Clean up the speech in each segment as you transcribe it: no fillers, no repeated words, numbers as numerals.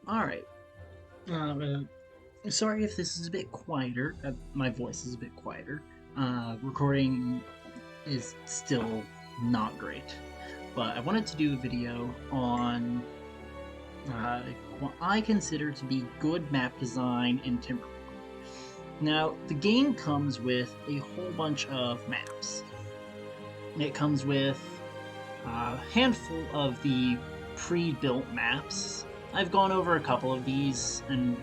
Alright. Sorry if this is a bit quieter. My voice is a bit quieter. Recording is still not great. But I wanted to do a video on uh, what I consider to be good map design in Timberborn. Now, the game comes with a whole bunch of maps. It comes with a handful of the pre-built maps. I've gone over a couple of these, and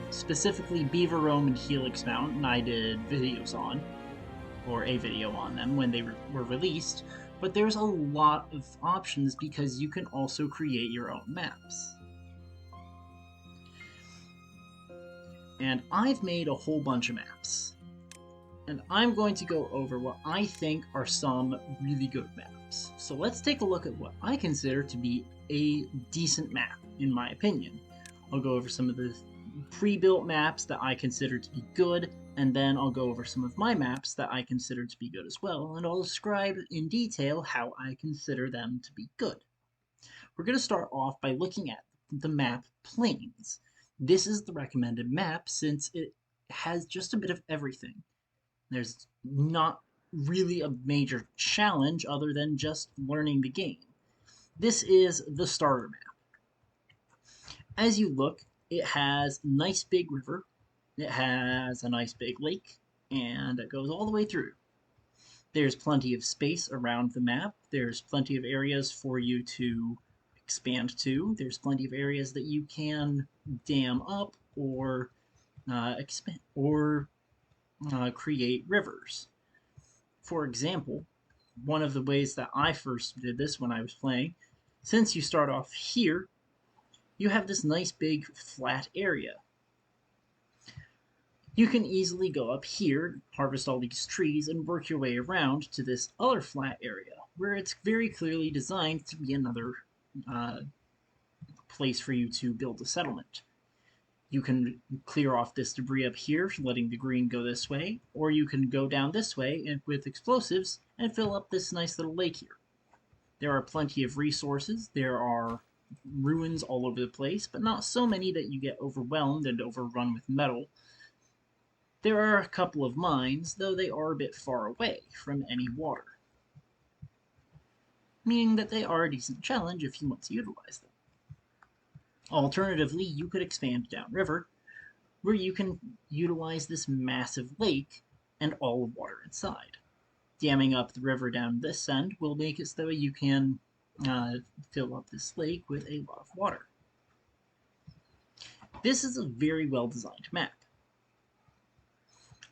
specifically Beaver Rome and Helix Mountain I did videos on, or a video on them when they were released, but there's a lot of options because you can also create your own maps. And I've made a whole bunch of maps. And I'm going to go over what I think are some really good maps. So let's take a look at what I consider to be a decent map, in my opinion. I'll go over some of the pre-built maps that I consider to be good, and then I'll go over some of my maps that I consider to be good as well, and I'll describe in detail how I consider them to be good. We're going to start off by looking at the map Plains. This is the recommended map since it has just a bit of everything. There's not really a major challenge other than just learning the game. This is the starter map. As you look, it has a nice big river, it has a nice big lake, and it goes all the way through. There's plenty of space around the map, there's plenty of areas for you to expand to, there's plenty of areas that you can dam up or expand or create rivers. For example, one of the ways that I first did this when I was playing, since you start off here, you have this nice big flat area. You can easily go up here, harvest all these trees, and work your way around to this other flat area, where it's very clearly designed to be another uh, place for you to build a settlement. You can clear off this debris up here, letting the green go this way, or you can go down this way and with explosives and fill up this nice little lake here. There are plenty of resources, there are ruins all over the place, but not so many that you get overwhelmed and overrun with metal. There are a couple of mines, though they are a bit far away from any water, meaning that they are a decent challenge if you want to utilize them. Alternatively, you could expand downriver, where you can utilize this massive lake and all the water inside. Damming up the river down this end will make it so you can fill up this lake with a lot of water. This is a very well designed map.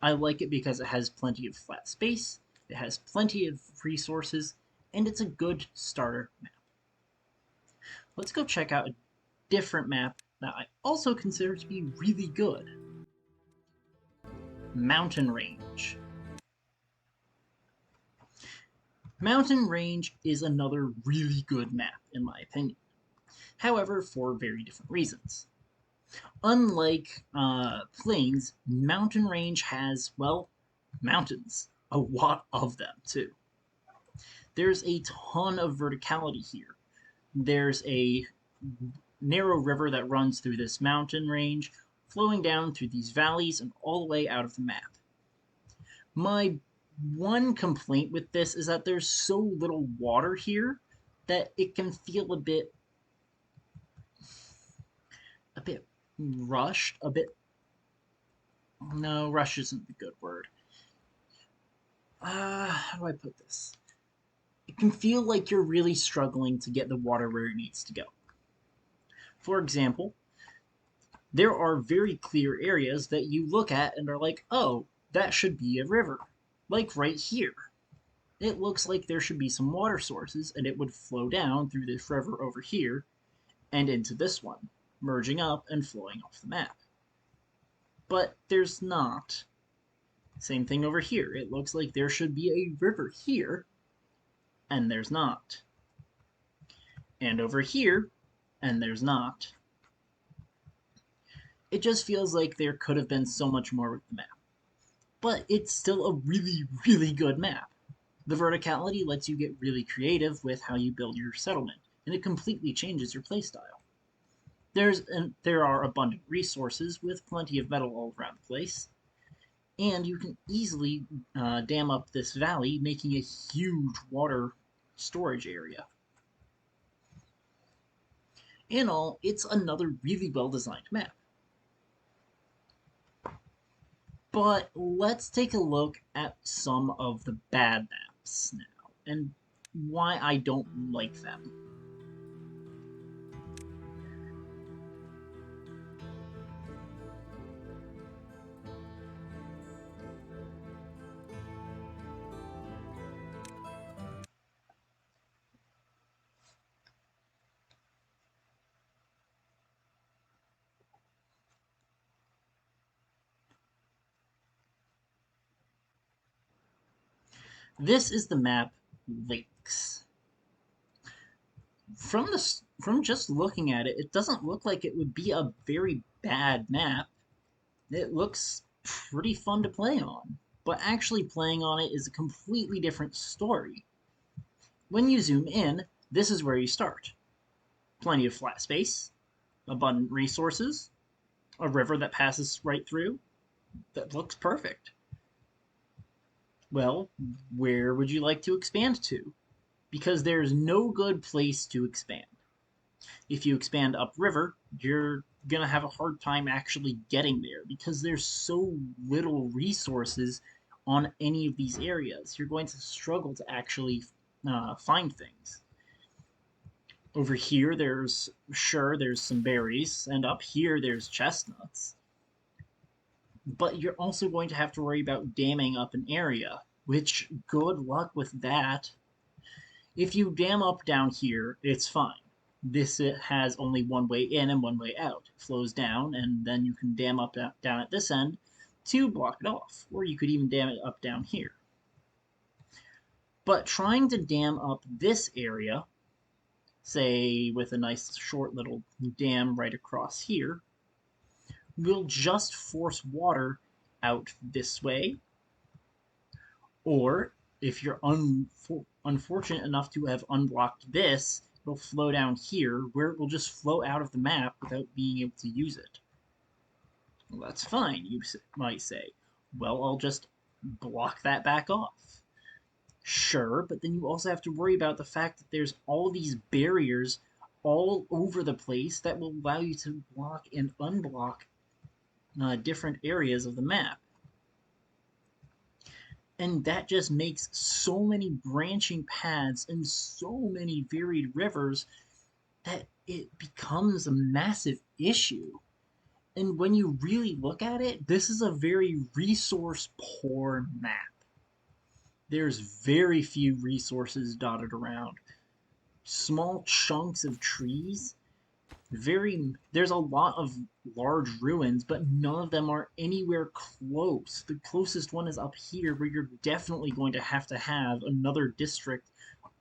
I like it because it has plenty of flat space, it has plenty of resources, and it's a good starter map. Let's go check out a different map that I also consider to be really good. Mountain Range. Mountain Range is another really good map, in my opinion. However, for very different reasons. Unlike Plains, Mountain Range has, well, mountains. A lot of them, too. There's a ton of verticality here. There's a narrow river that runs through this mountain range, flowing down through these valleys and all the way out of the map. My one complaint with this is that there's so little water here that it can feel a bit rushed, a bit no, rush isn't the good word. How do I put this? It can feel like you're really struggling to get the water where it needs to go. For example, there are very clear areas that you look at and are like, oh, that should be a river. Like right here. It looks like there should be some water sources and it would flow down through this river over here and into this one, merging up and flowing off the map. But there's not. Same thing over here. It looks like there should be a river here, and there's not. And over here, and there's not. It just feels like there could have been so much more with the map. But it's still a really, really good map. The verticality lets you get really creative with how you build your settlement, and it completely changes your playstyle. there are abundant resources with plenty of metal all around the place, and you can easily dam up this valley, making a huge water storage area. In all, it's another really well designed map. But let's take a look at some of the bad maps now, and why I don't like them. This is the map Lakes. From just looking at it, it doesn't look like it would be a very bad map. It looks pretty fun to play on, but actually playing on it is a completely different story. When you zoom in, this is where you start. Plenty of flat space, abundant resources, a river that passes right through. That looks perfect. Well, where would you like to expand to? Because there's no good place to expand. If you expand upriver, you're going to have a hard time actually getting there because there's so little resources on any of these areas. You're going to struggle to actually find things. Over here, there's some berries, and up here, there's chestnuts. But you're also going to have to worry about damming up an area, which good luck with that. If you dam up down here, it's fine. This has only one way in and one way out. It flows down, and then you can dam up down at this end to block it off, or you could even dam it up down here. But trying to dam up this area, say with a nice short little dam right across here, will just force water out this way. Or if you're unfortunate enough to have unblocked this, it'll flow down here where it will just flow out of the map without being able to use it. Well, that's fine, you might say. Well, I'll just block that back off. Sure, but then you also have to worry about the fact that there's all these barriers all over the place that will allow you to block and unblock different areas of the map. And that just makes so many branching paths and so many varied rivers that it becomes a massive issue. And when you really look at it, this is a very resource poor map. There's very few resources dotted around. Small chunks of trees. There's a lot of large ruins, but none of them are anywhere close. The closest one is up here, where you're definitely going to have another district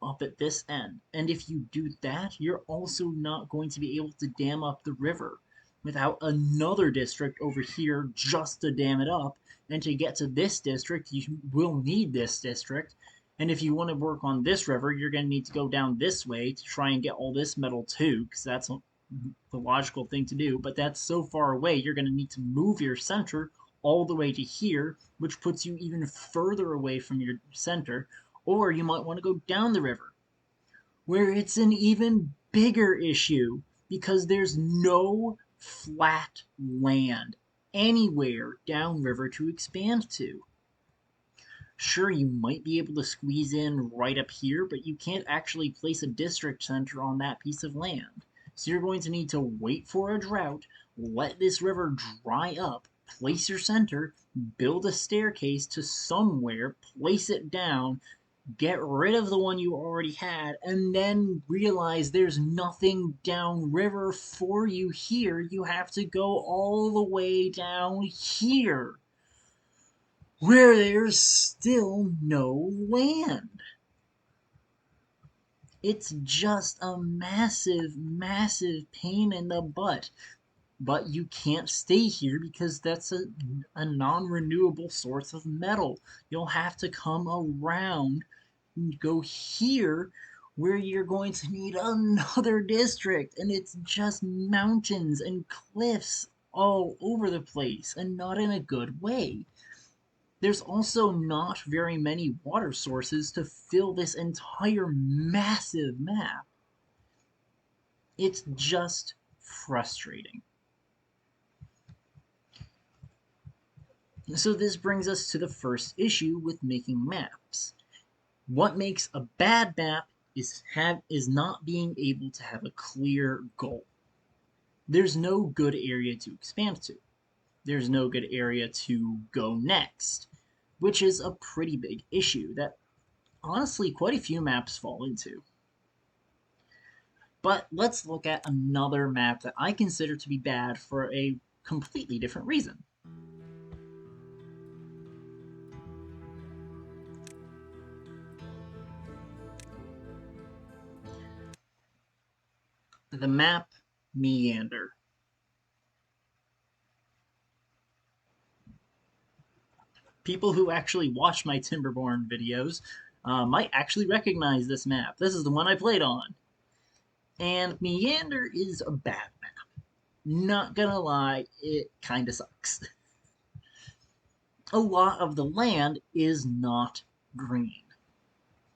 up at this end. And if you do that, you're also not going to be able to dam up the river without another district over here just to dam it up. And to get to this district, you will need this district. And if you want to work on this river, you're going to need to go down this way to try and get all this metal too, because that's the logical thing to do. But that's so far away, you're going to need to move your center all the way to here, which puts you even further away from your center. Or you might want to go down the river, where it's an even bigger issue because there's no flat land anywhere downriver to expand to. Sure, you might be able to squeeze in right up here, but you can't actually place a district center on that piece of land. So you're going to need to wait for a drought, let this river dry up, place your center, build a staircase to somewhere, place it down, get rid of the one you already had, and then realize there's nothing downriver for you here. You have to go all the way down here, where there's still no land. It's just a massive, massive pain in the butt. But you can't stay here because that's a non-renewable source of metal. You'll have to come around and go here, where you're going to need another district, and it's just mountains and cliffs all over the place, and not in a good way. There's also not very many water sources to fill this entire massive map. It's just frustrating. So this brings us to the first issue with making maps. What makes a bad map is not being able to have a clear goal. There's no good area to expand to. There's no good area to go next, which is a pretty big issue that honestly quite a few maps fall into. But let's look at another map that I consider to be bad for a completely different reason. The map Meander. People who actually watch my Timberborn videos might actually recognize this map. This is the one I played on. And Meander is a bad map. Not gonna lie, it kinda sucks. A lot of the land is not green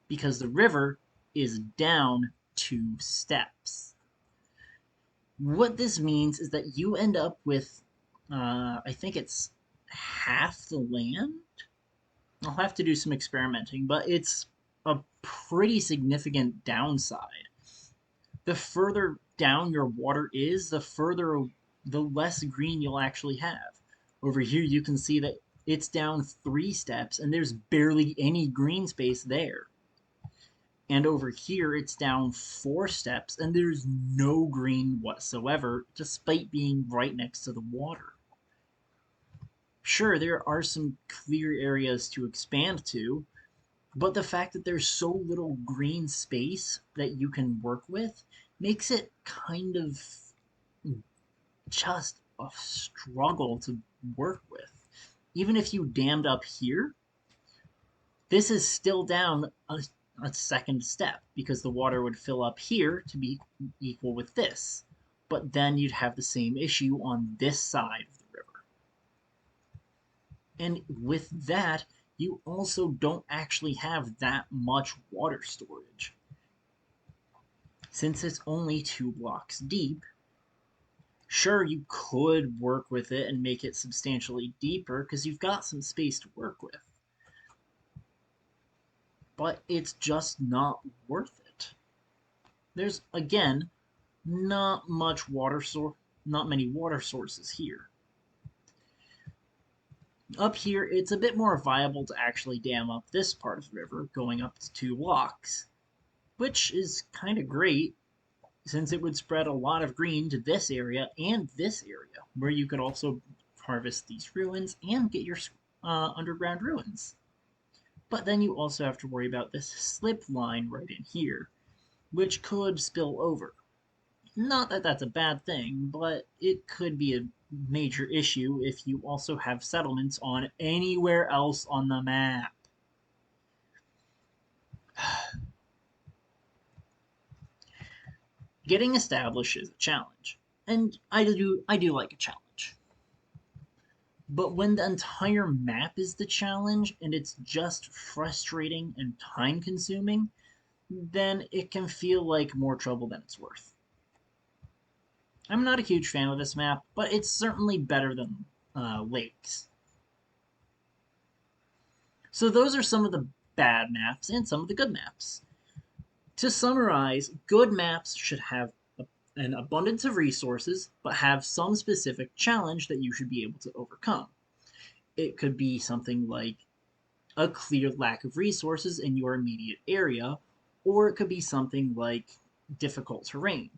because the river is down 2 steps. What this means is that you end up with, I think it's half the land. I'll have to do some experimenting, but it's a pretty significant downside. The further down your water is, the less green you'll actually have. Over here, you can see that it's down 3 steps and there's barely any green space there. And over here, it's down 4 steps and there's no green whatsoever, despite being right next to the water. Sure, there are some clear areas to expand to, but the fact that there's so little green space that you can work with makes it kind of just a struggle to work with. Even if you dammed up here, this is still down a second step because the water would fill up here to be equal with this. But then you'd have the same issue on this side of the river. And with that, you also don't actually have that much water storage. Since it's only 2 blocks deep, sure, you could work with it and make it substantially deeper because you've got some space to work with. But it's just not worth it. There's, again, not many water sources here. Up here, it's a bit more viable to actually dam up this part of the river, going up to 2 blocks, which is kind of great since it would spread a lot of green to this area and this area, where you could also harvest these ruins and get your underground ruins. But then you also have to worry about this slip line right in here, which could spill over. Not that that's a bad thing, but it could be a major issue if you also have settlements on anywhere else on the map. Getting established is a challenge, and I do like a challenge. But when the entire map is the challenge and it's just frustrating and time consuming, then it can feel like more trouble than it's worth. I'm not a huge fan of this map, but it's certainly better than Lakes. So those are some of the bad maps and some of the good maps. To summarize, good maps should have an abundance of resources, but have some specific challenge that you should be able to overcome. It could be something like a clear lack of resources in your immediate area, or it could be something like difficult terrain.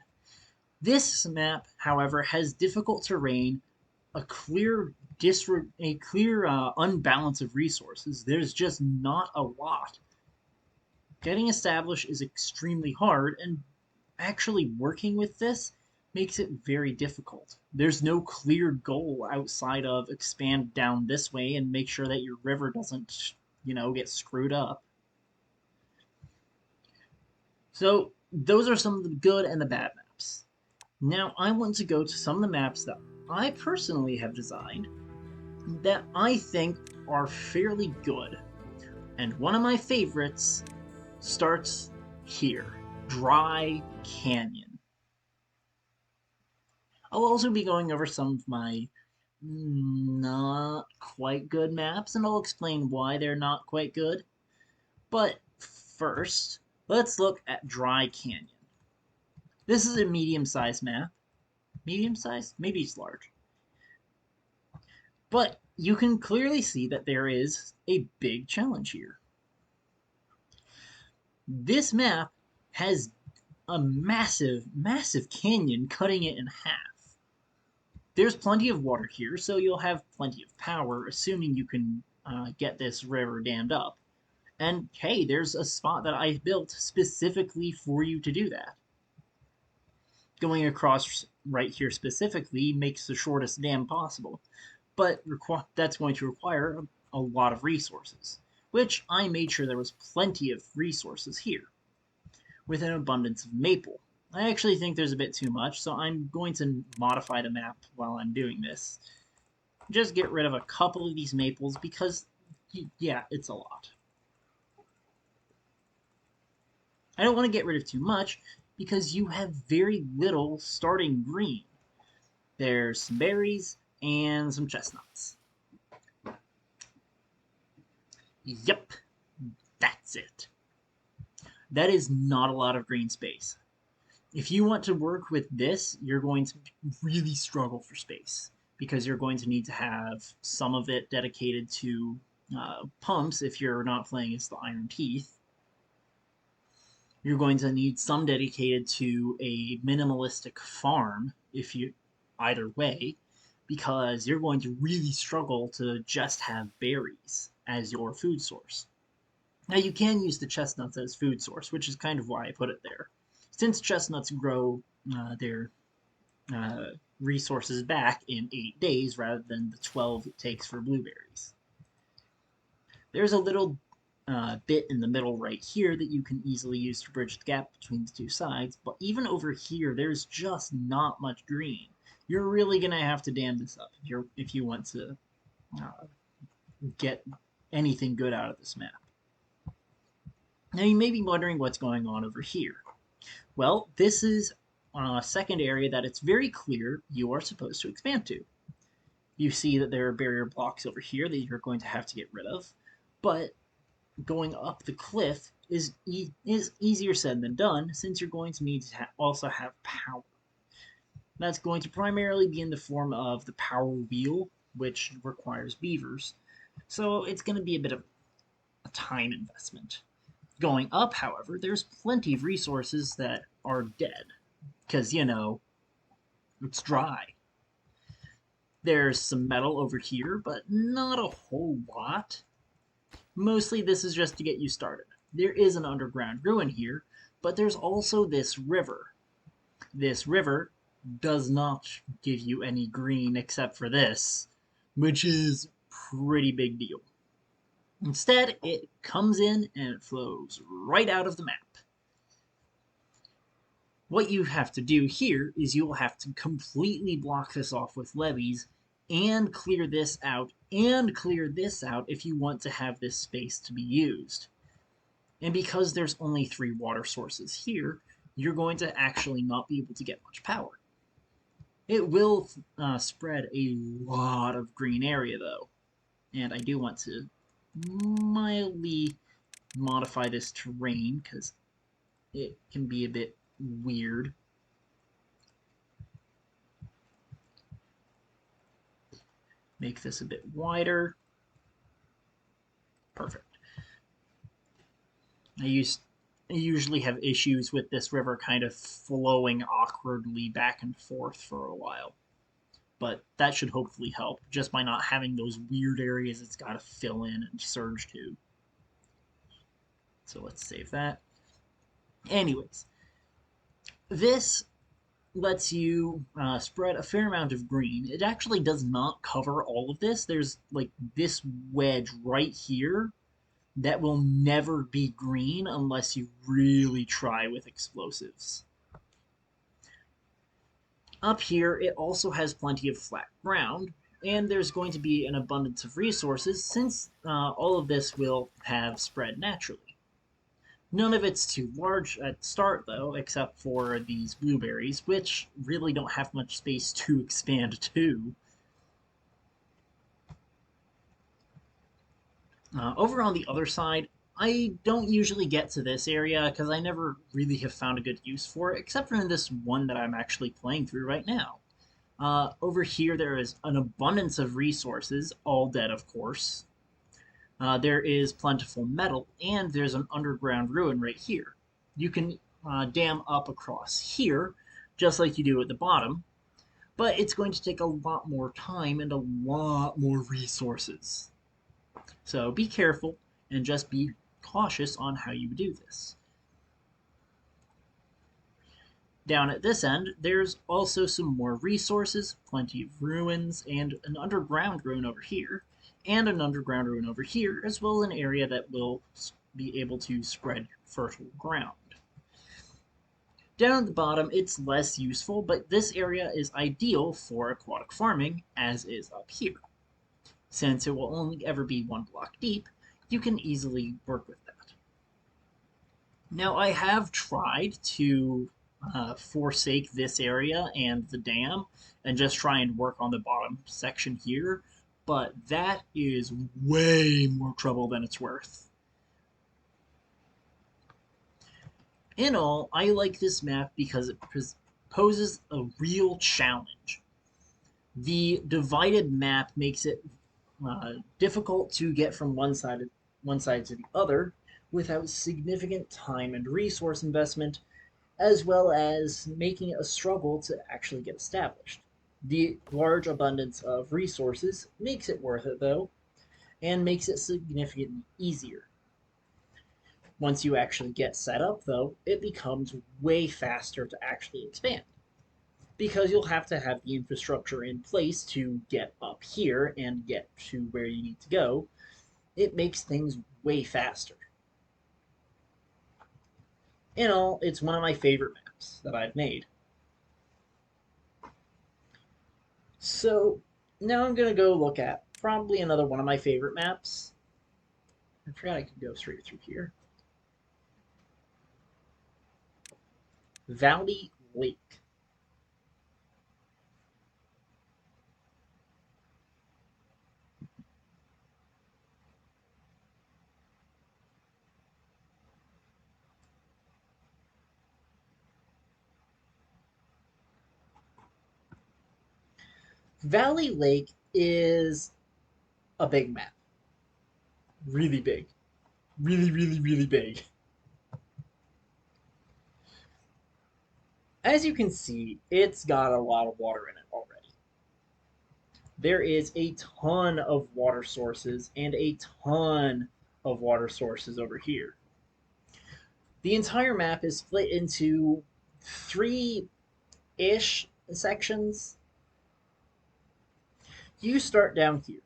This map, however, has difficult terrain, a clear unbalance of resources. There's just not a lot. Getting established is extremely hard, and actually working with this makes it very difficult. There's no clear goal outside of expand down this way and make sure that your river doesn't, get screwed up. So those are some of the good and the bad maps. Now I want to go to some of the maps that I personally have designed that I think are fairly good. And one of my favorites starts here, Dry Canyon. I'll also be going over some of my not quite good maps, and I'll explain why they're not quite good. But first, let's look at Dry Canyon. This is a medium-sized map. Medium-sized? Maybe it's large. But you can clearly see that there is a big challenge here. This map has a massive, massive canyon cutting it in half. There's plenty of water here, so you'll have plenty of power, assuming you can get this river dammed up. And hey, there's a spot that I built specifically for you to do that. Going across right here specifically makes the shortest dam possible, but that's going to require a lot of resources, which I made sure there was plenty of resources here, with an abundance of maple. I actually think there's a bit too much, so I'm going to modify the map while I'm doing this. Just get rid of a couple of these maples because, yeah, it's a lot. I don't want to get rid of too much because you have very little starting green. There's some berries and some chestnuts. Yep, that's it. That is not a lot of green space. If you want to work with this, you're going to really struggle for space because you're going to need to have some of it dedicated to pumps if you're not playing as the Iron Teeth. You're going to need some dedicated to a minimalistic farm if you either way, because you're going to really struggle to just have berries as your food source. Now you can use the chestnuts as food source, which is kind of why I put it there. Since chestnuts grow their resources back in 8 days rather than the 12 it takes for blueberries. There's a little bit in the middle right here that you can easily use to bridge the gap between the two sides, but even over here, there's just not much green. You're really going to have to dam this up if you want to get anything good out of this map. Now you may be wondering what's going on over here. Well, this is a second area that it's very clear you are supposed to expand to. You see that there are barrier blocks over here that you're going to have to get rid of, but going up the cliff is easier said than done since you're going to need to also have power. That's going to primarily be in the form of the power wheel, which requires beavers. So it's going to be a bit of a time investment. Going up, however, there's plenty of resources that are dead because, it's dry. There's some metal over here, but not a whole lot. Mostly this is just to get you started. There is an underground ruin here, but there's also this river. This river does not give you any green except for this, which is pretty big deal. Instead, it comes in and it flows right out of the map. What you have to do here is you'll have to completely block this off with levees and clear this out and clear this out if you want to have this space to be used. And because there's only 3 water sources here, you're going to actually not be able to get much power. It will spread a lot of green area though, and I do want to mildly modify this terrain because it can be a bit weird. Make this a bit wider. Perfect. I usually have issues with this river kind of flowing awkwardly back and forth for a while. But that should hopefully help, just by not having those weird areas it's got to fill in and surge to. So let's save that. Anyways, this lets you spread a fair amount of green. It actually does not cover all of this. There's like this wedge right here that will never be green unless you really try with explosives. Up here, it also has plenty of flat ground, and there's going to be an abundance of resources since all of this will have spread naturally. None of it's too large at the start, though, except for these blueberries, which really don't have much space to expand to. Over on the other side, I don't usually get to this area because I never really have found a good use for it, except for in this one that I'm actually playing through right now. Over here, there is an abundance of resources, all dead, of course. There is plentiful metal, and there's an underground ruin right here. You can dam up across here, just like you do at the bottom, but it's going to take a lot more time and a lot more resources. So be careful and just be cautious on how you do this. Down at this end, there's also some more resources, plenty of ruins, and an underground ruin over here, and an underground ruin over here, as well as an area that will be able to spread fertile ground. Down at the bottom, it's less useful, but this area is ideal for aquatic farming, as is up here. Since it will only ever be one block deep, you can easily work with that. Now, I have tried to forsake this area and the dam and just try and work on the bottom section here, but that is way more trouble than it's worth. In all, I like this map because it poses a real challenge. The divided map makes it difficult to get from one side to the other without significant time and resource investment, as well as making it a struggle to actually get established. The large abundance of resources makes it worth it, though, and makes it significantly easier. Once you actually get set up, though, it becomes way faster to actually expand because you'll have to have the infrastructure in place to get up here and get to where you need to go. It makes things way faster. In all, it's one of my favorite maps that I've made. So now I'm going to go look at probably another one of my favorite maps. I forgot I could go straight through here. Valley Lake. Valley Lake is a big map. Really big. Really, really, really big. As you can see, it's got a lot of water in it already. There is a ton of water sources and a ton of water sources over here. The entire map is split into three-ish sections. You start down here.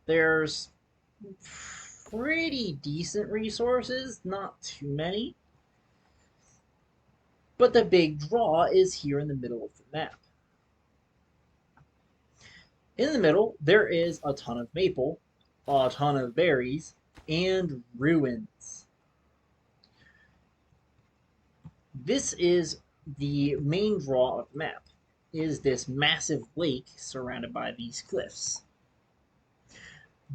There's pretty decent resources, not too many. But the big draw is here in the middle of the map. In the middle, there is a ton of maple, a ton of berries, and ruins. This is the main draw of the map, is this massive lake surrounded by these cliffs.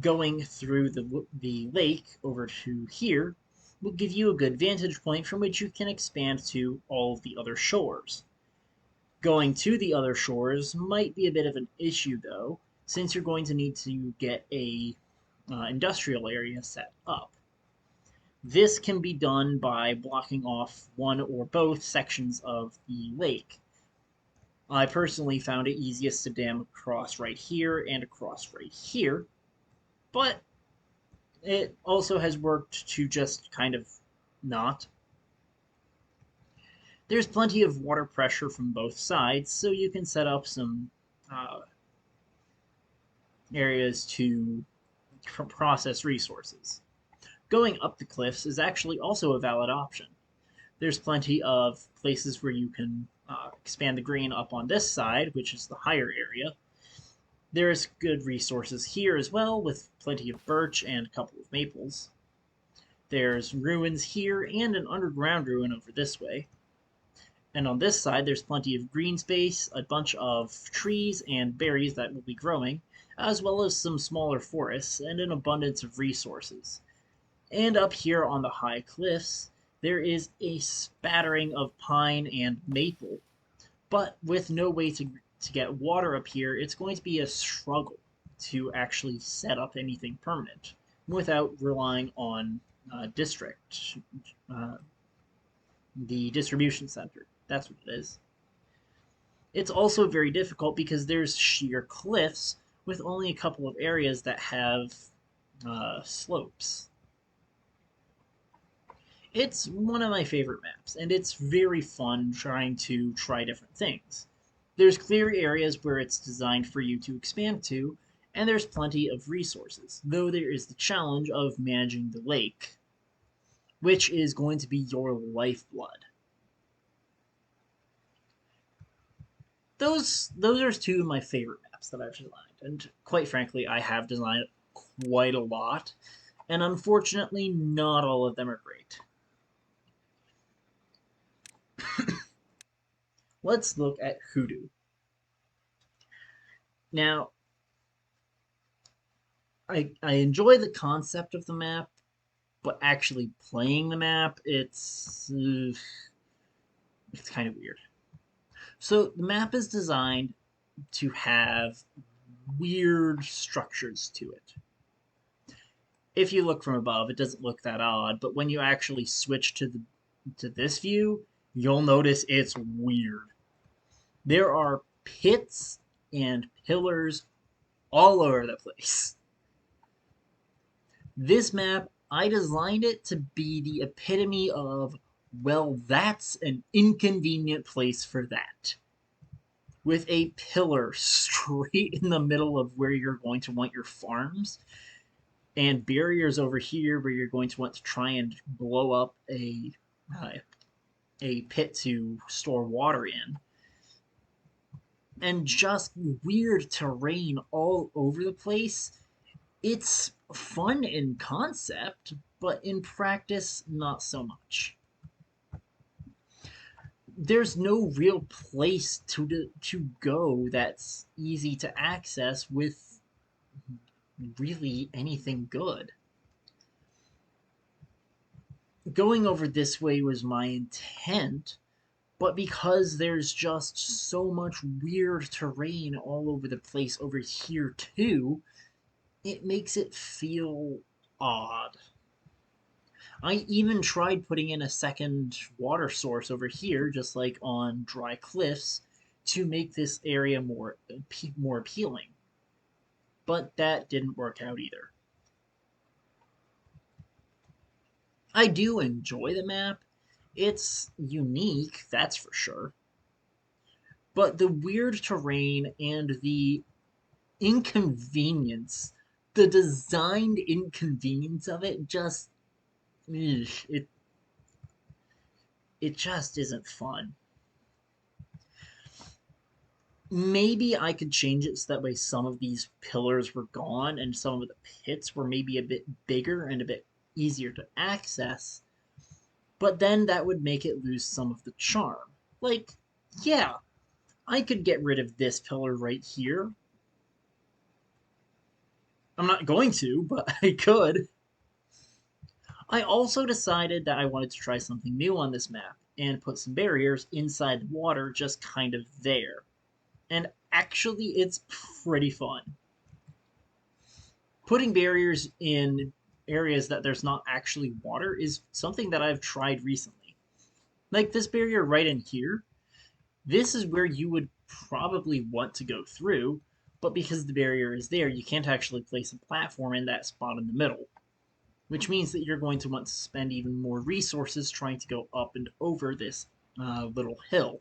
Going through the lake over to here will give you a good vantage point from which you can expand to all of the other shores. Going to the other shores might be a bit of an issue, though, since you're going to need to get a industrial area set up. This can be done by blocking off one or both sections of the lake. I personally found it easiest to dam across right here and across right here, but it also has worked to just kind of not. There's plenty of water pressure from both sides, so you can set up some areas to process resources. Going up the cliffs is actually also a valid option. There's plenty of places where you can expand the green up on this side, which is the higher area. There's good resources here as well, with plenty of birch and a couple of maples. There's ruins here and an underground ruin over this way. And on this side, there's plenty of green space, a bunch of trees and berries that will be growing, as well as some smaller forests and an abundance of resources. And up here on the high cliffs, there is a spattering of pine and maple. But with no way to get water up here, it's going to be a struggle to actually set up anything permanent without relying on district, uh, the distribution center. That's what it is. It's also very difficult because there's sheer cliffs with only a couple of areas that have slopes. It's one of my favorite maps, and it's very fun trying to try different things. There's clear areas where it's designed for you to expand to, and there's plenty of resources, though there is the challenge of managing the lake, which is going to be your lifeblood. Those are two of my favorite maps that I've designed, and quite frankly, I have designed quite a lot, and unfortunately, not all of them are great. Let's look at Hoodoo. Now, I enjoy the concept of the map, but actually playing the map, it's kind of weird. So the map is designed to have weird structures to it. If you look from above, it doesn't look that odd, but when you actually switch to this view, you'll notice it's weird. There are pits and pillars all over the place. This map, I designed it to be the epitome of, well, that's an inconvenient place for that. With a pillar straight in the middle of where you're going to want your farms, and barriers over here where you're going to want to try and blow up a pit to store water in, and just weird terrain all over the place. It's fun in concept, but in practice, not so much. There's no real place to go that's easy to access with really anything good. Going over this way was my intent, but because there's just so much weird terrain all over the place over here too, it makes it feel odd. I even tried putting in a second water source over here, just like on dry cliffs, to make this area more appealing. But that didn't work out either. I do enjoy the map. It's unique, that's for sure. But the weird terrain and the inconvenience, the designed inconvenience of it just it it just isn't fun. Maybe I could change it so that way some of these pillars were gone and some of the pits were maybe a bit bigger and a bit easier to access, but then that would make it lose some of the charm. Like, yeah, I could get rid of this pillar right here. I'm not going to, but I could. I also decided that I wanted to try something new on this map and put some barriers inside the water just kind of there. And actually, it's pretty fun. Putting barriers in areas that there's not actually water is something that I've tried recently. Like this barrier right in here, this is where you would probably want to go through, but because the barrier is there, you can't actually place a platform in that spot in the middle, which means that you're going to want to spend even more resources trying to go up and over this little hill.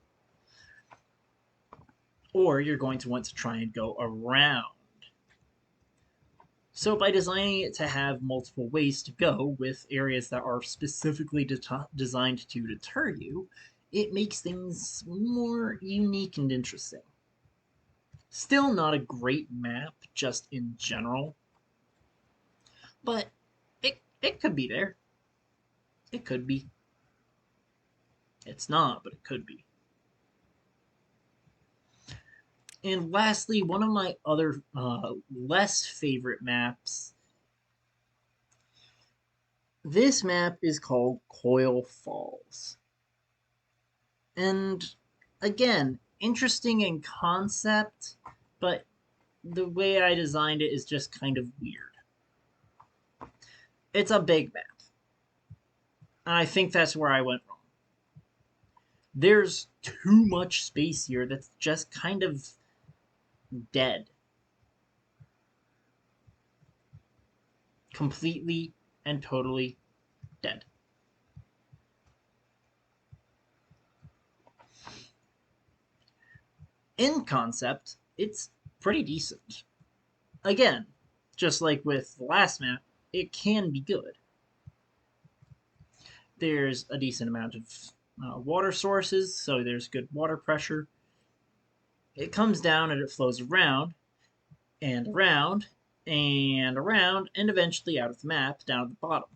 Or you're going to want to try and go around. So by designing it to have multiple ways to go with areas that are specifically designed to deter you, it makes things more unique and interesting. Still not a great map, just in general, but it could be there. It could be. It's not, but it could be. And lastly, one of my other less favorite maps. This map is called Coil Falls. And again, interesting in concept, but the way I designed it is just kind of weird. It's a big map. And I think that's where I went wrong. There's too much space here that's just kind of dead. Completely and totally dead. In concept, it's pretty decent. Again, just like with the last map, it can be good. There's a decent amount of water sources, so there's good water pressure. It comes down and it flows around and around and around and eventually out of the map down at the bottom.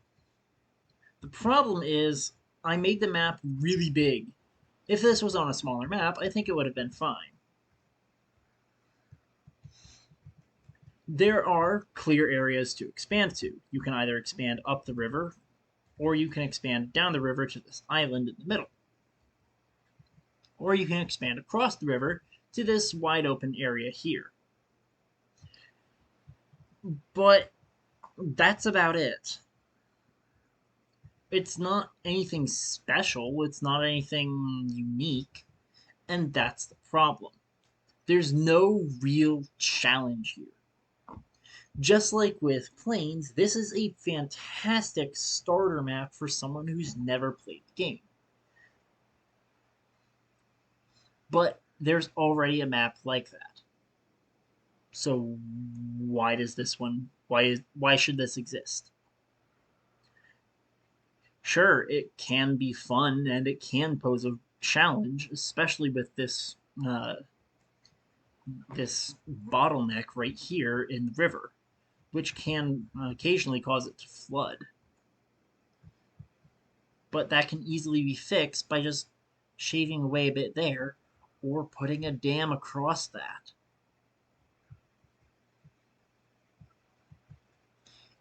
The problem is I made the map really big. If this was on a smaller map, I think it would have been fine. There are clear areas to expand to. You can either expand up the river, or you can expand down the river to this island in the middle. Or you can expand across the river to this wide open area here. But that's about it. It's not anything special, it's not anything unique, and that's the problem. There's no real challenge here. Just like with Plains, this is a fantastic starter map for someone who's never played the game. But there's already a map like that. So why does this one why should this exist? Sure, it can be fun and it can pose a challenge, especially with this bottleneck right here in the river, which can occasionally cause it to flood. But that can easily be fixed by just shaving away a bit there or putting a dam across that.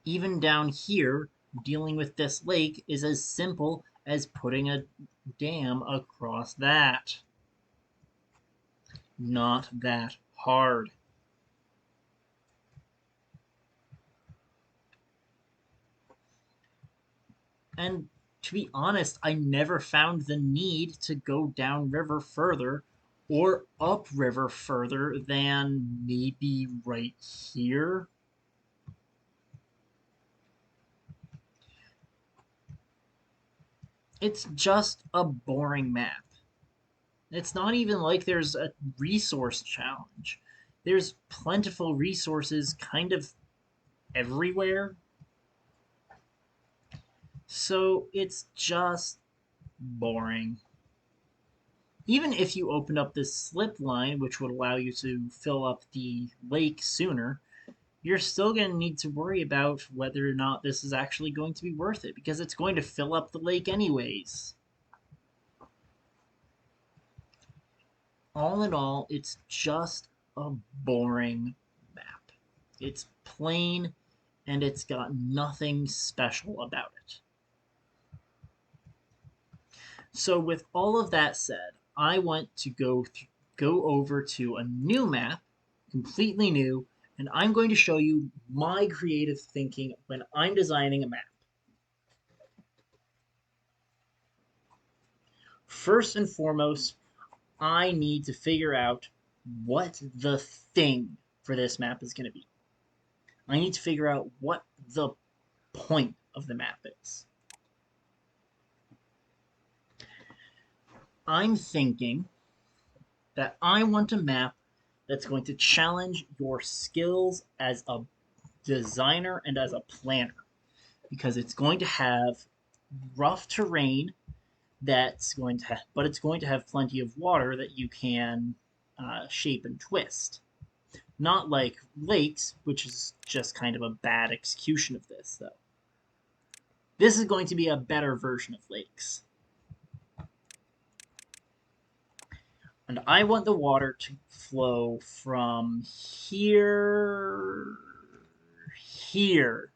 Even down here, dealing with this lake is as simple as putting a dam across that. Not that hard. And to be honest, I never found the need to go downriver further or upriver further than maybe right here. It's just a boring map. It's not even like there's a resource challenge. There's plentiful resources kind of everywhere. So it's just boring. Even if you opened up this slip line, which would allow you to fill up the lake sooner, you're still going to need to worry about whether or not this is actually going to be worth it because it's going to fill up the lake anyways. All in all, it's just a boring map. It's plain and it's got nothing special about it. So with all of that said, I want to go over to a new map, completely new, and I'm going to show you my creative thinking when I'm designing a map. First and foremost, I need to figure out what the thing for this map is going to be. I need to figure out what the point of the map is. I'm thinking that I want a map that's going to challenge your skills as a designer and as a planner because it's going to have rough terrain that's going to have, but it's going to have plenty of water that you can shape and twist. Not like lakes, which is just kind of a bad execution of this, though. This is going to be a better version of lakes. And I want the water to flow from here, here.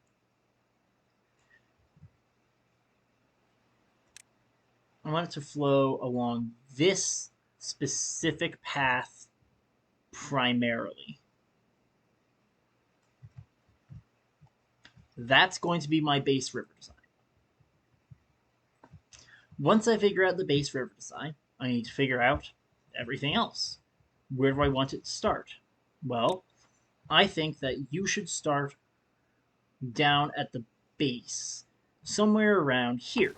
I want it to flow along this specific path primarily. That's going to be my base river design. Once I figure out the base river design, I need to figure out everything else. Where do I want it to start? Well, I think that you should start down at the base, somewhere around here.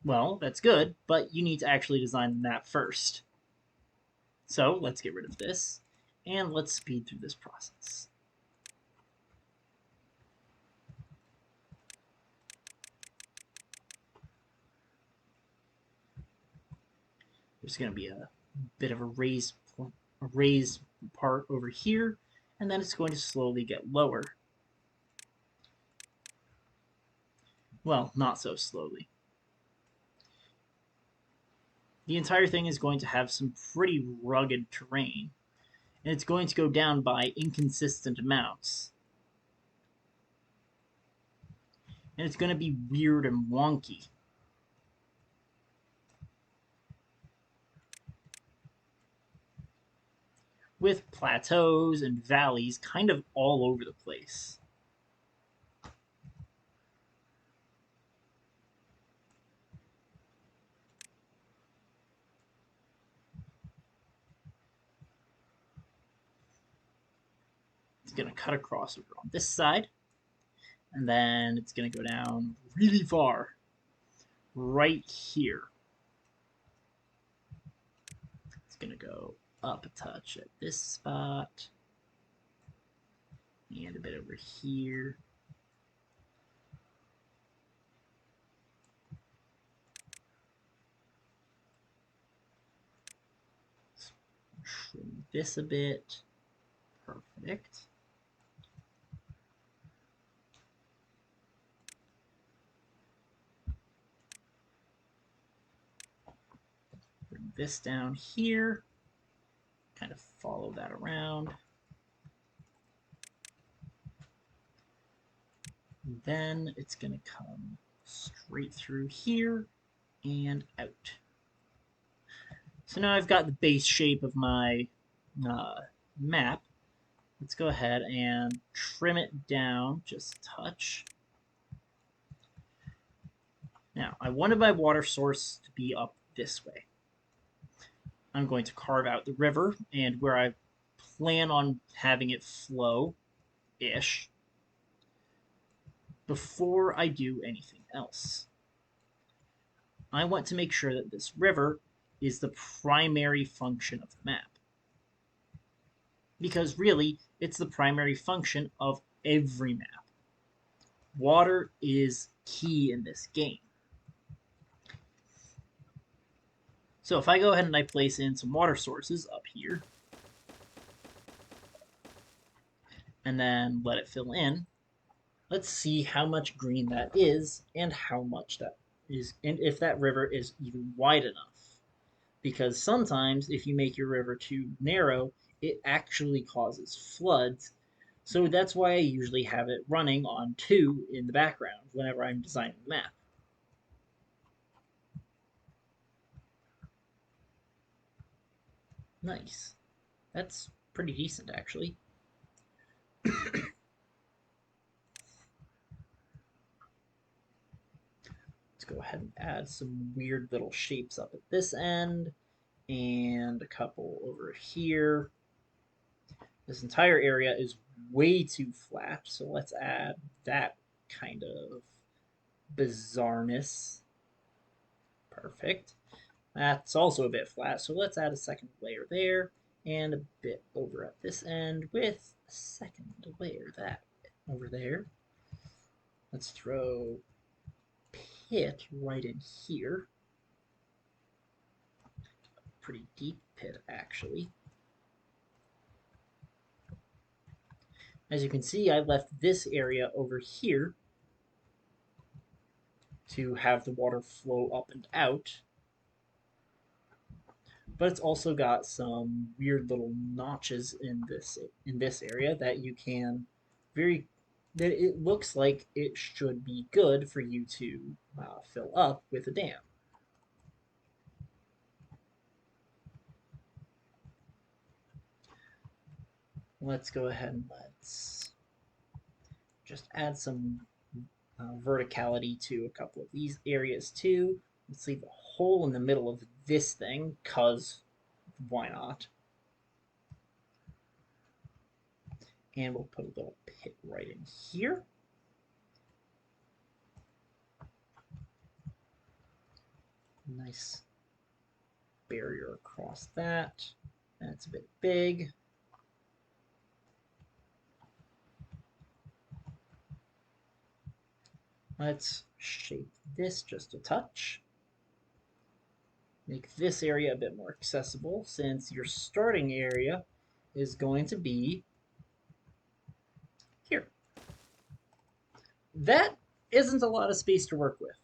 Well, that's good, but you need to actually design the map first. So let's get rid of this, and let's speed through this process. There's going to be a bit of a raised part over here, and then it's going to slowly get lower. Well, not so slowly. The entire thing is going to have some pretty rugged terrain, and it's going to go down by inconsistent amounts. And it's going to be weird and wonky. With plateaus and valleys kind of all over the place. It's going to cut across over on this side, and then it's going to go down really far right here. It's going to go up a touch at this spot, and a bit over here. Trim this a bit. Perfect. Bring this down here. Kind of follow that around. And then it's going to come straight through here and out. So now I've got the base shape of my map. Let's go ahead and trim it down just a touch. Now, I wanted my water source to be up this way. I'm going to carve out the river, and where I plan on having it flow-ish before I do anything else. I want to make sure that this river is the primary function of the map. Because really, it's the primary function of every map. Water is key in this game. So if I go ahead and I place in some water sources up here, and then let it fill in, let's see how much green that is and how much that is, and if that river is even wide enough. Because sometimes if you make your river too narrow, it actually causes floods. So that's why I usually have it running on 2 in the background whenever I'm designing the map. Nice. That's pretty decent, actually. Let's go ahead and add some weird little shapes up at this end, and a couple over here. This entire area is way too flat, so let's add that kind of bizarreness. Perfect. That's also a bit flat, so let's add a second layer there, And a bit over at this end with a second layer that over there. Let's throw pit right in here. Pretty deep pit, actually. As you can see, I left this area over here to have the water flow up and out. But it's also got some weird little notches in this area that you can that it looks like it should be good for you to fill up with a dam. Let's go ahead and let's just add some verticality to a couple of these areas too. Let's leave a hole in the middle of this thing, cause why not? And we'll put a little pit right in here. Nice barrier across that. That's a bit big. Let's shape this just a touch. Make this area a bit more accessible since your starting area is going to be here. That isn't a lot of space to work with.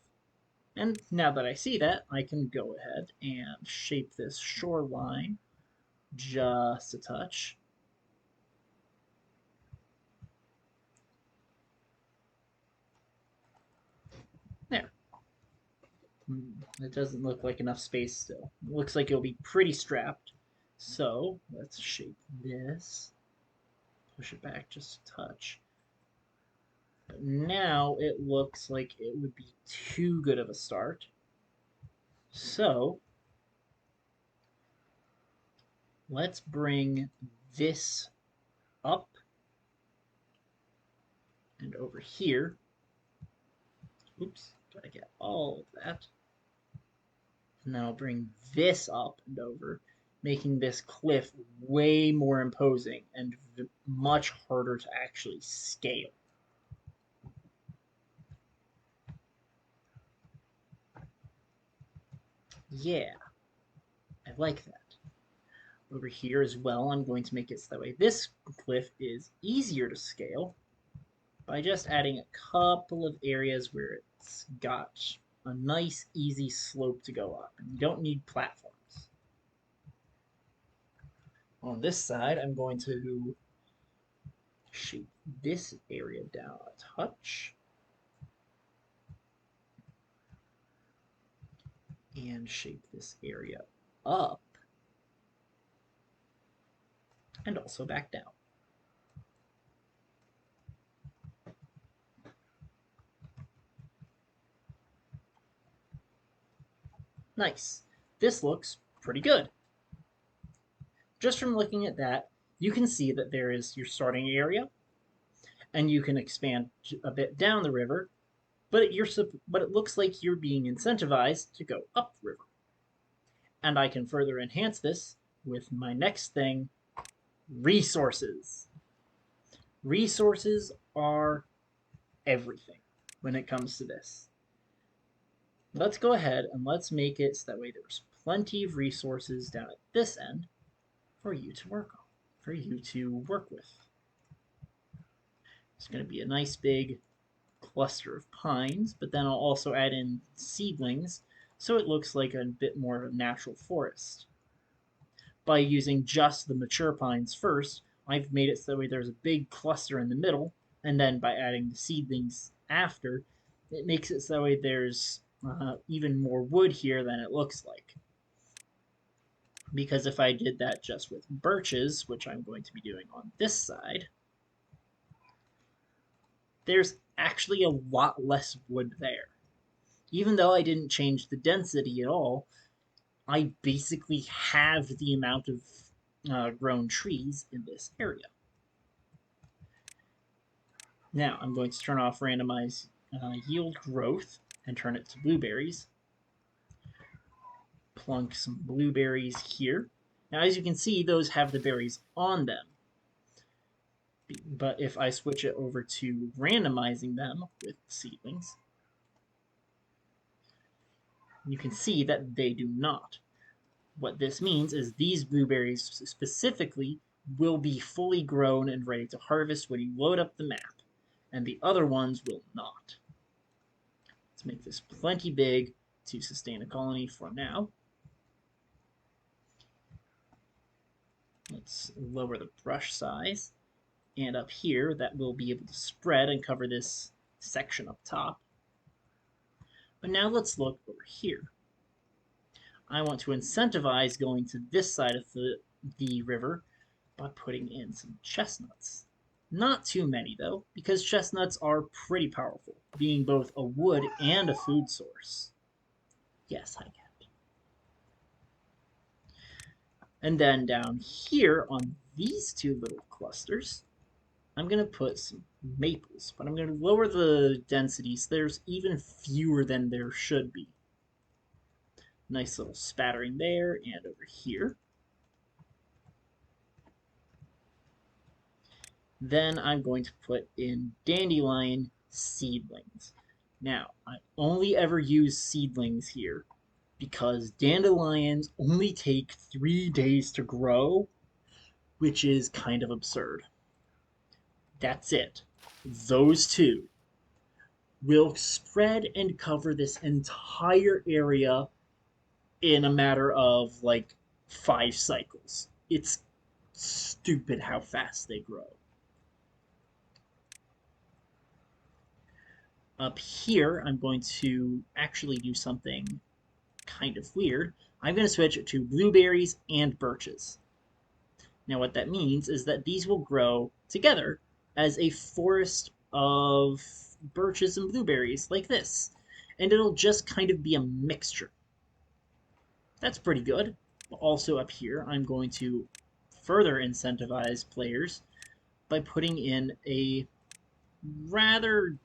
And now that I see that, I can go ahead and shape this shoreline just a touch. There. It doesn't look like enough space still. It looks like it'll be pretty strapped. So let's shape this. Push it back just a touch. But now it looks like it would be too good of a start. So let's bring this up and over here. Oops, gotta get all of that. And then I'll bring this up and over, making this cliff way more imposing and much harder to actually scale. Yeah, I like that. Over here as well, I'm going to make it so that way this cliff is easier to scale by just adding a couple of areas where it's got a nice, easy slope to go up. And you don't need platforms. On this side, I'm going to shape this area down a touch. And shape this area up. And also back down. Nice. This looks pretty good. Just from looking at that, you can see that there is your starting area, and you can expand a bit down the river, but it looks like you're being incentivized to go upriver. And I can further enhance this with my next thing, resources. Resources are everything when it comes to this. Let's go ahead and let's make it so that way there's plenty of resources down at this end for you to work on, for you to work with. It's going to be a nice big cluster of pines, but then I'll also add in seedlings so it looks like a bit more of a natural forest. By using just the mature pines first, I've made it so that way there's a big cluster in the middle, and then by adding the seedlings after, it makes it so that way there's even more wood here than it looks like. Because if I did that just with birches, which I'm going to be doing on this side, there's actually a lot less wood there. Even though I didn't change the density at all, I basically have the amount of grown trees in this area. Now I'm going to turn off randomize yield growth and turn it to blueberries. Plunk some blueberries here. Now, as you can see, those have the berries on them. But if I switch it over to randomizing them with seedlings, you can see that they do not. What this means is these blueberries specifically will be fully grown and ready to harvest when you load up the map, and the other ones will not. Let's make this plenty big to sustain a colony for now. Let's lower the brush size, and up here that will be able to spread and cover this section up top. But now let's look over here. I want to incentivize going to this side of the river by putting in some chestnuts. Not too many, though, because chestnuts are pretty powerful, being both a wood and a food source. Yes, I get. And then down here on these two little clusters, I'm going to put some maples, but I'm going to lower the density so there's even fewer than there should be. Nice little spattering there and over here. Then I'm going to put in dandelion seedlings. Now, I only ever use seedlings here because dandelions only take 3 days to grow, which is kind of absurd. That's it. Those two will spread and cover this entire area in a matter of like 5 cycles. It's stupid how fast they grow. Up here, I'm going to actually do something kind of weird. I'm going to switch it to blueberries and birches. Now what that means is that these will grow together as a forest of birches and blueberries like this. And it'll just kind of be a mixture. That's pretty good. Also up here, I'm going to further incentivize players by putting in a rather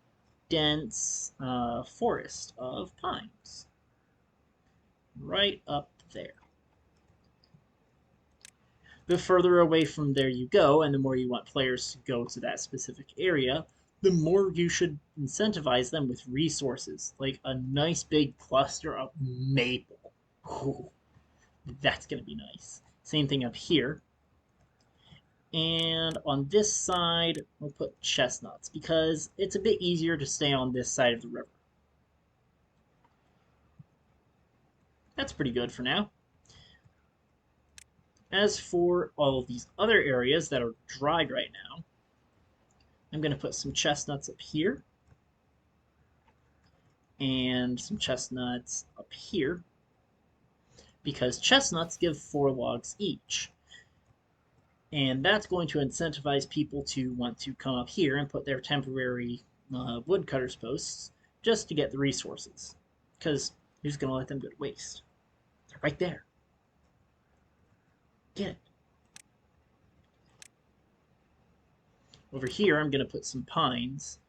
dense forest of pines right up there. The further away from there you go, and the more you want players to go to that specific area, the more you should incentivize them with resources, like a nice big cluster of maple. Ooh, that's going to be nice. Same thing up here. And on this side, we'll put chestnuts because it's a bit easier to stay on this side of the river. That's pretty good for now. As for all of these other areas that are dried right now, I'm going to put some chestnuts up here and some chestnuts up here because chestnuts give 4 logs each. And that's going to incentivize people to want to come up here and put their temporary woodcutter's posts just to get the resources. Because who's going to let them go to waste? They're right there. Get it. Over here, I'm going to put some pines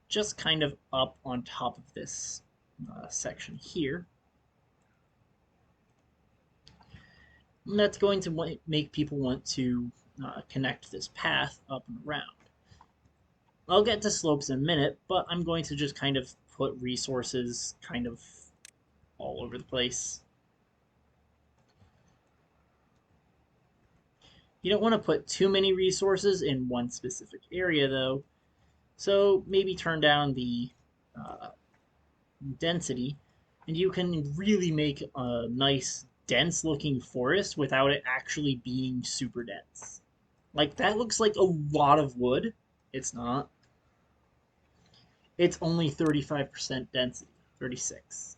just kind of up on top of this section here. And that's going to make people want to connect this path up and around. I'll get to slopes in a minute, but I'm going to just kind of put resources kind of all over the place. You don't want to put too many resources in one specific area, though, so maybe turn down the density, and you can really make a nice, dense-looking forest without it actually being super dense. Like, that looks like a lot of wood. It's not. It's only 35% density. 36.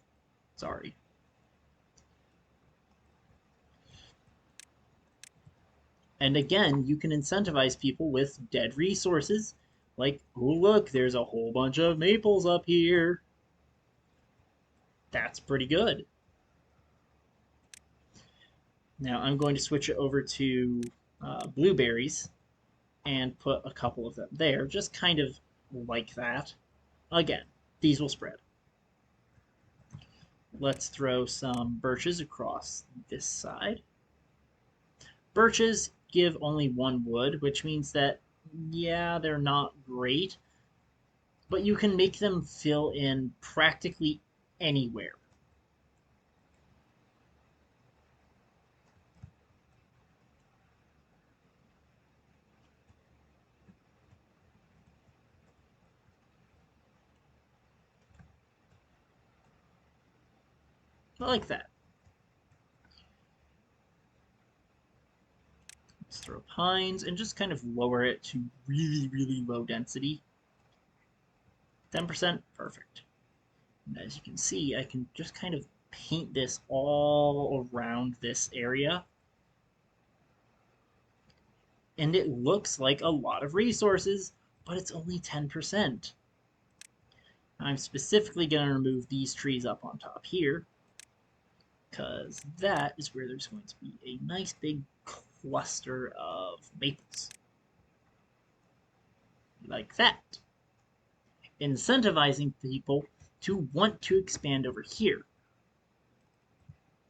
Sorry. And again, you can incentivize people with dead resources. Like, oh look, there's a whole bunch of maples up here. That's pretty good. Now I'm going to switch it over to blueberries and put a couple of them there, just kind of like that. Again, these will spread. Let's throw some birches across this side. Birches give only one wood, which means that, yeah, they're not great, but you can make them fill in practically anywhere. Like that. Let's throw pines and just kind of lower it to really, really low density. 10%, perfect. And as you can see, I can just kind of paint this all around this area. And it looks like a lot of resources, but it's only 10%. I'm specifically going to remove these trees up on top here, because that is where there's going to be a nice big cluster of maples. Like that. Incentivizing people to want to expand over here.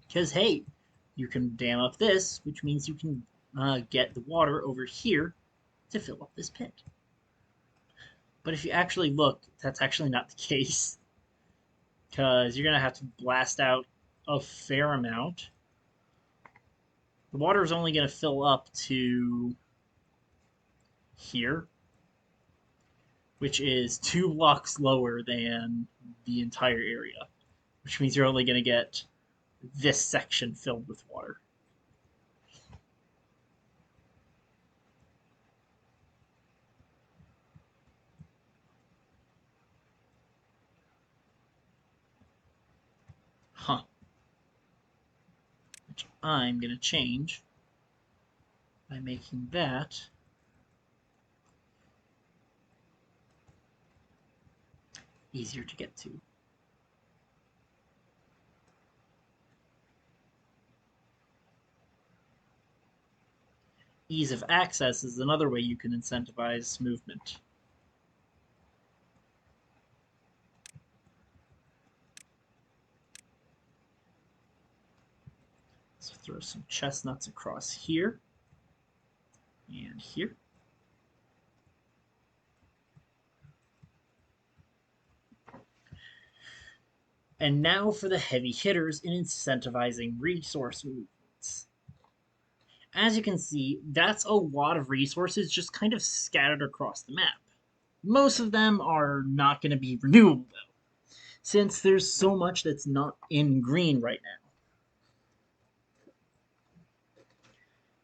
Because, hey, you can dam up this, which means you can get the water over here to fill up this pit. But if you actually look, that's actually not the case. Because you're going to have to blast out a fair amount. The water is only going to fill up to here, which is 2 blocks lower than the entire area, which means you're only going to get this section filled with water. Huh. Which I'm going to change by making that easier to get to. Ease of access is another way you can incentivize movement. So throw some chestnuts across here and here. And now for the heavy hitters in incentivizing resource movements. As you can see, that's a lot of resources just kind of scattered across the map. Most of them are not going to be renewable, though, since there's so much that's not in green right now.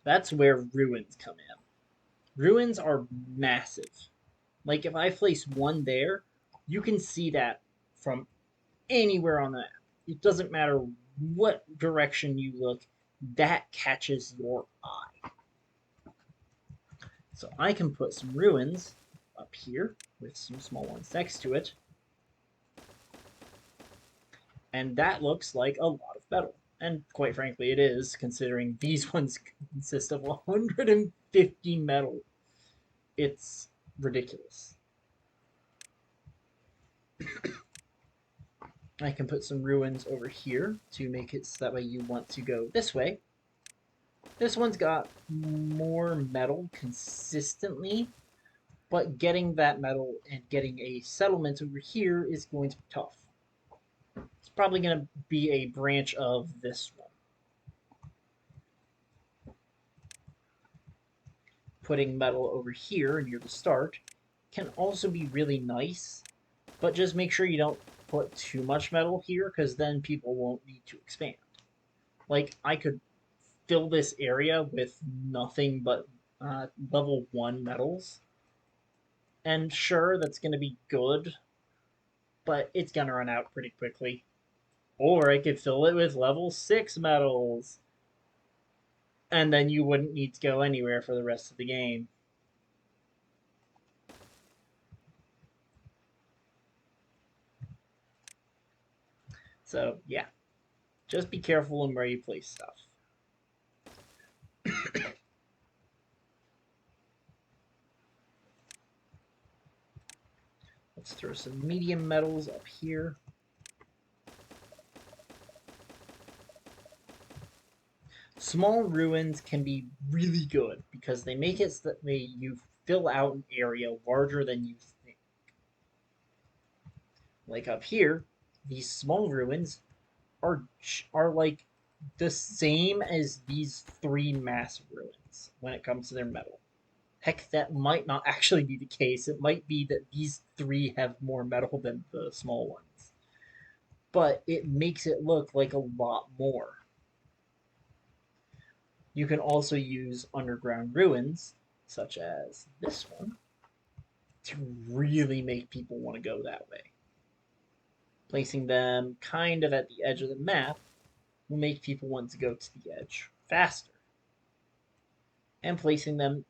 That's where ruins come in. Ruins are massive. Like, if I place one there, you can see that from anywhere on the map. It doesn't matter what direction you look, that catches your eye. So I can put some ruins up here with some small ones next to it. And that looks like a lot of metal. And quite frankly, it is, considering these ones consist of 150 metal. It's ridiculous. I can put some ruins over here to make it so that way you want to go this way. This one's got more metal consistently, but getting that metal and getting a settlement over here is going to be tough. It's probably going to be a branch of this one. Putting metal over here near the start can also be really nice, but just make sure you don't put too much metal here, because then people won't need to expand. Like, I could fill this area with nothing but level 1 metals, and sure, that's going to be good, but it's going to run out pretty quickly. Or I could fill it with level 6 metals, and then you wouldn't need to go anywhere for the rest of the game. So, yeah. Just be careful in where you place stuff. Let's throw some medium metals up here. Small ruins can be really good because they make it so that you fill out an area larger than you think. Like up here, these small ruins are are like the same as these three massive ruins when it comes to their metal. Heck, that might not actually be the case. It might be that these three have more metal than the small ones. But it makes it look like a lot more. You can also use underground ruins, such as this one, to really make people want to go that way. Placing them kind of at the edge of the map will make people want to go to the edge faster. And placing them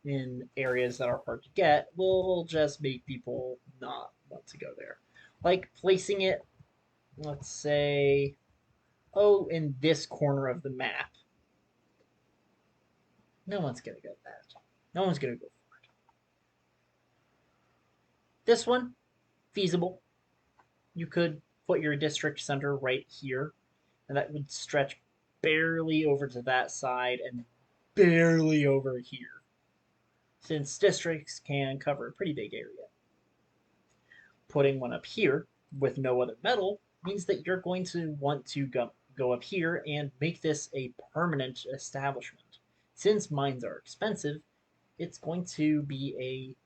in areas that are hard to get will just make people not want to go there. Like placing it, let's say, oh, in this corner of the map. No one's going to go that. No one's going to go for it. This one, feasible. You could put your district center right here, and that would stretch barely over to that side and barely over here, since districts can cover a pretty big area. Putting one up here with no other metal means that you're going to want to go up here and make this a permanent establishment. Since mines are expensive, it's going to be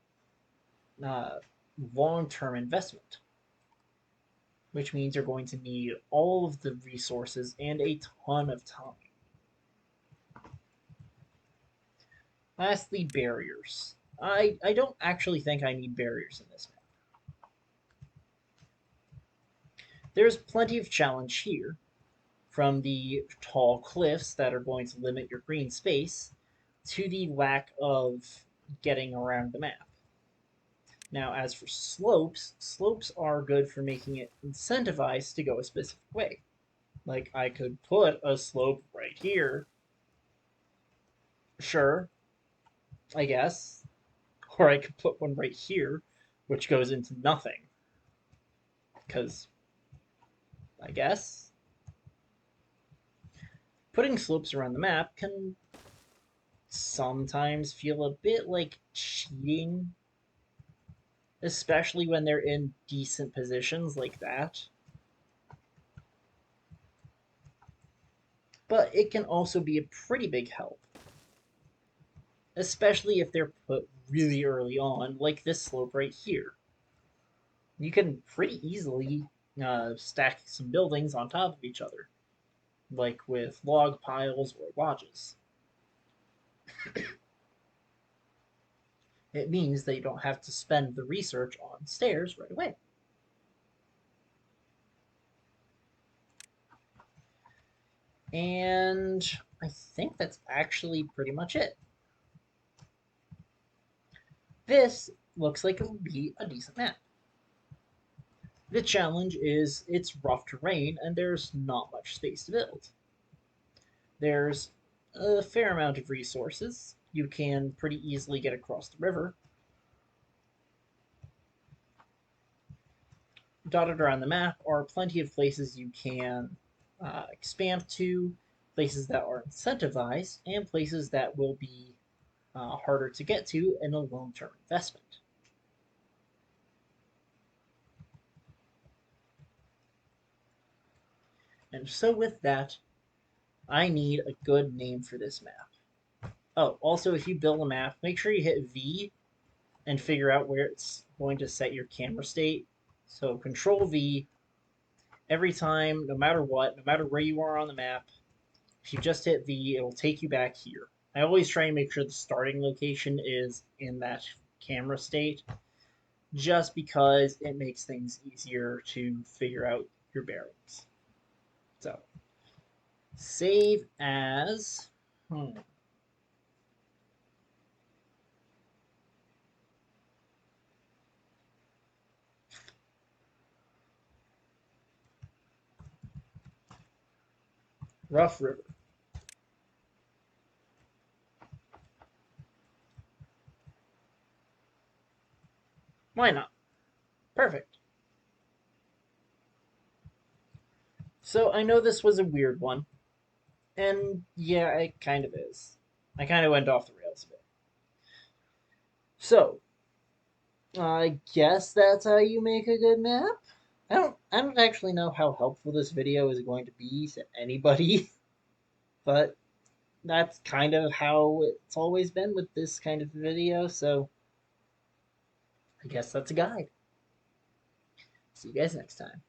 a long-term investment, which means you're going to need all of the resources and a ton of time. Lastly, barriers. I don't actually think I need barriers in this map. There's plenty of challenge here, from the tall cliffs that are going to limit your green space to the lack of getting around the map. Now, as for slopes, slopes are good for making it incentivized to go a specific way. Like, I could put a slope right here. Sure, I guess. Or I could put one right here, which goes into nothing. Because, I guess. Putting slopes around the map can sometimes feel a bit like cheating, especially when they're in decent positions like that. But it can also be a pretty big help, especially if they're put really early on, like this slope right here. You can pretty easily stack some buildings on top of each other, like with log piles or lodges. It means that you don't have to spend the research on stairs right away. And I think that's actually pretty much it. This looks like it would be a decent map. The challenge is it's rough terrain and there's not much space to build. There's a fair amount of resources. You can pretty easily get across the river. Dotted around the map are plenty of places you can expand to, places that are incentivized, and places that will be harder to get to in a long-term investment. And so with that, I need a good name for this map. Oh, also, if you build a map, make sure you hit V and figure out where it's going to set your camera state. So Control V every time, no matter what, no matter where you are on the map. If you just hit V, it will take you back here. I always try and make sure the starting location is in that camera state, just because it makes things easier to figure out your bearings. So, save as. Rough River. Why not? Perfect. So I know this was a weird one, And yeah, it kind of is. I kind of went off the rails a bit. So, I guess that's how you make a good map. I don't actually know how helpful this video is going to be to anybody, but that's kind of how it's always been with this kind of video, so I guess that's a guide. See you guys next time.